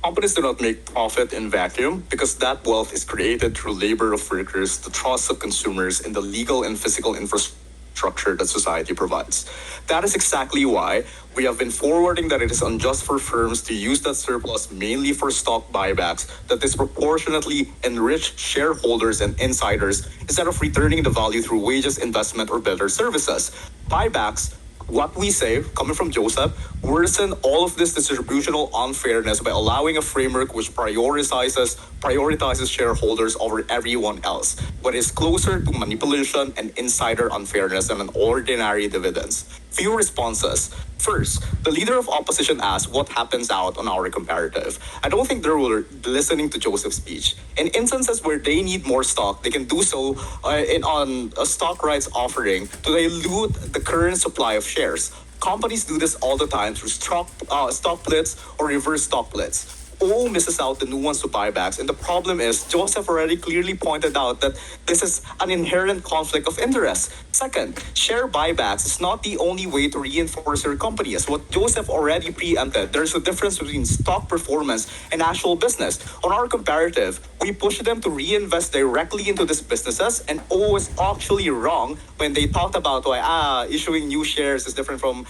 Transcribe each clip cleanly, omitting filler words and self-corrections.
Companies do not make profit in vacuum because that wealth is created through labor of workers, the trust of consumers, and the legal and physical infrastructure that society provides. That is exactly why we have been forwarding that it is unjust for firms to use that surplus mainly for stock buybacks that disproportionately enrich shareholders and insiders instead of returning the value through wages, investment, or better services. Buybacks, what we say, coming from Joseph, worsen all of this distributional unfairness by allowing a framework which prioritizes shareholders over everyone else, but is closer to manipulation and insider unfairness than an ordinary dividends. Few responses. First, the leader of opposition asked what happens out on our comparative. I don't think they were listening to Joseph's speech. In instances where they need more stock, they can do so on a stock rights offering to dilute the current supply of shares. Companies do this all the time through stock splits or reverse stock splits. O misses out the nuance to buybacks, and the problem is Joseph already clearly pointed out that this is an inherent conflict of interest. Second, share buybacks is not the only way to reinforce your company. As what Joseph already preempted, there's a difference between stock performance and actual business. On our comparative, we push them to reinvest directly into these businesses, and O was actually wrong when they talked about why issuing new shares is different from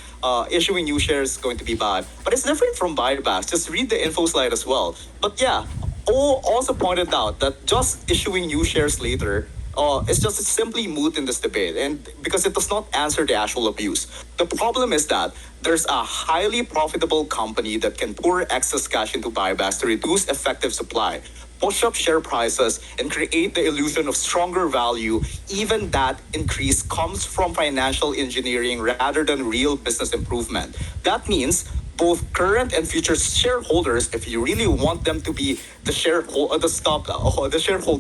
issuing new shares is going to be bad. But it's different from buybacks. Just read the info slide as well. But yeah, O also pointed out that just issuing new shares later it's just simply moot in this debate, and because it does not answer the actual abuse. The problem is that there's a highly profitable company that can pour excess cash into buybacks to reduce effective supply, push up share prices, and create the illusion of stronger value. Even that increase comes from financial engineering rather than real business improvement. That means both current and future shareholders, if you really want them to be the shareholder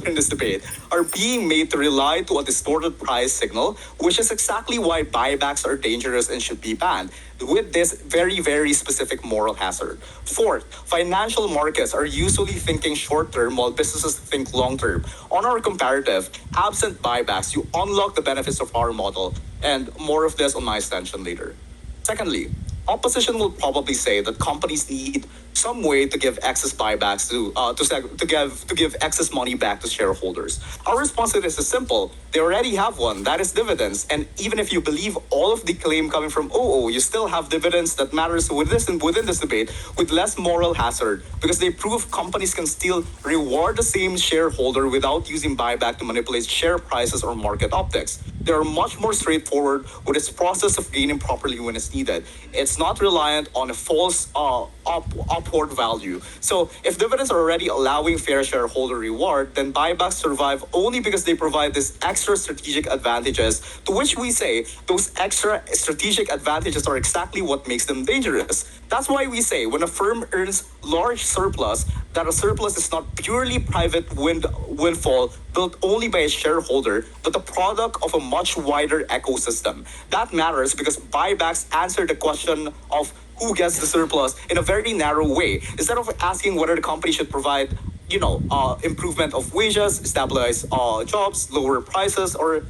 in this debate, are being made to rely to a distorted price signal, which is exactly why buybacks are dangerous and should be banned, with this very, very specific moral hazard. Fourth, financial markets are usually thinking short-term while businesses think long-term. On our comparative, absent buybacks, you unlock the benefits of our model, and more of this on my extension later. Secondly, opposition will probably say that companies need some way to give excess buybacks to give excess money back to shareholders. Our response to this is simple. They already have one. That is dividends. And even if you believe all of the claim coming from OO, you still have dividends that matters within this debate with less moral hazard because they prove companies can still reward the same shareholder without using buyback to manipulate share prices or market optics. They are much more straightforward with its process of gaining properly when it's needed. It's not reliant on a false upward value. So if dividends are already allowing fair shareholder reward, then buybacks survive only because they provide these extra strategic advantages, to which we say those extra strategic advantages are exactly what makes them dangerous. That's why we say when a firm earns large surplus, that a surplus is not purely private windfall built only by a shareholder, but the product of a much wider ecosystem. That matters because buybacks answer the question of who gets the surplus in a very narrow way. Instead of asking whether the company should provide, improvement of wages, stabilize jobs, lower prices, or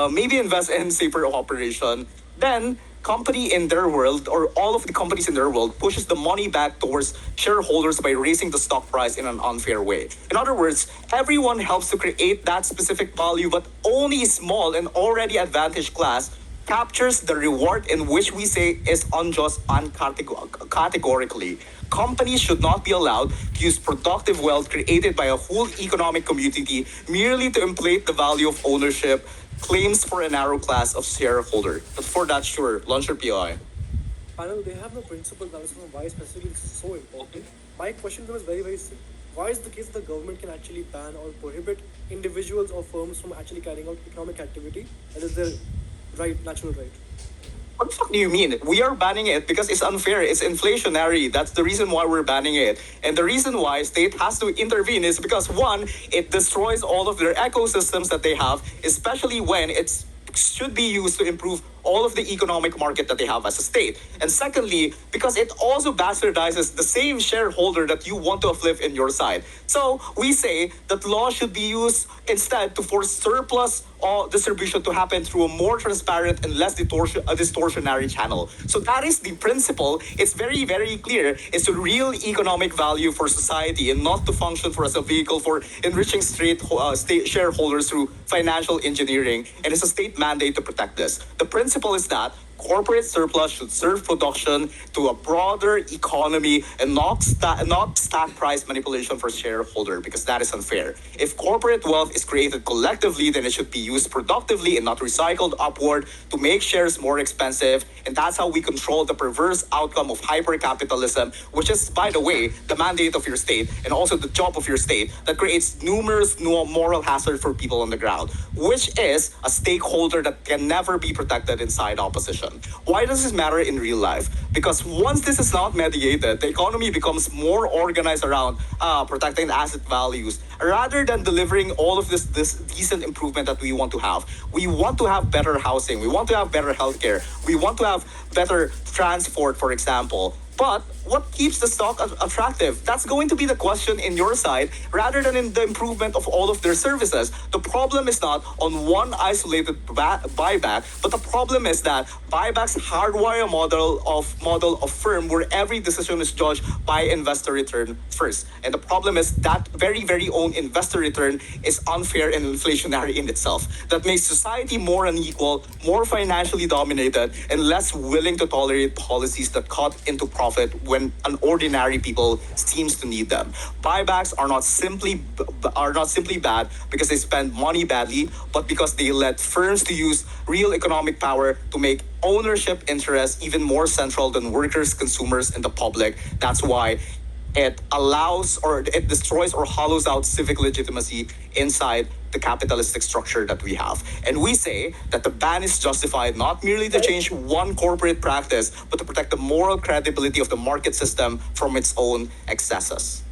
maybe invest in safer operation, then company in their world or all of the companies in their world pushes the money back towards shareholders by raising the stock price in an unfair way. In other words, everyone helps to create that specific value, but only a small and already advantaged class captures the reward in which we say is unjust categorically. Companies should not be allowed to use productive wealth created by a whole economic community merely to inflate the value of ownership claims for a narrow class of shareholder. But for that, sure, launch your POI. Panel, they have no principle balance on why specifically this is so important. My question to them is very, very simple. Why is the case that the government can actually ban or prohibit individuals or firms from actually carrying out economic activity? That is their right, natural right. What the fuck do you mean? We are banning it because it's unfair. It's inflationary. That's the reason why we're banning it. And the reason why state has to intervene is because one, it destroys all of their ecosystems that they have, especially when it should be used to improve all of the economic market that they have as a state. And secondly, because it also bastardizes the same shareholder that you want to uplift in your side. So we say that law should be used instead to force surplus distribution to happen through a more transparent and less distortionary channel. So that is the principle. It's very, very clear. It's a real economic value for society and not to function for as a vehicle for enriching state shareholders through financial engineering. And it's a state mandate to protect this. The principle is that corporate surplus should serve production to a broader economy and not stack price manipulation for shareholder, because that is unfair. If corporate wealth is created collectively, then it should be used productively and not recycled upward to make shares more expensive. And that's how we control the perverse outcome of hypercapitalism, which is, by the way, the mandate of your state and also the job of your state that creates numerous moral hazard for people on the ground, which is a stakeholder that can never be protected inside opposition. Why does this matter in real life? Because once this is not mediated, the economy becomes more organized around protecting asset values rather than delivering all of this decent improvement that we want to have. We want to have better housing. We want to have better healthcare. We want to have better transport, for example. But what keeps the stock attractive? That's going to be the question in your side rather than in the improvement of all of their services. The problem is not on one isolated buyback, but the problem is that buybacks hardwire a model of firm where every decision is judged by investor return first. And the problem is that very, very own investor return is unfair and inflationary in itself. That makes society more unequal, more financially dominated, and less willing to tolerate policies that cut into profit when an ordinary people seems to need them. Buybacks are not simply bad because they spend money badly, but because they let firms to use real economic power to make ownership interests even more central than workers, consumers, and the public. That's why it allows or it destroys or hollows out civic legitimacy inside the capitalistic structure that we have. And we say that the ban is justified not merely to change one corporate practice, but to protect the moral credibility of the market system from its own excesses.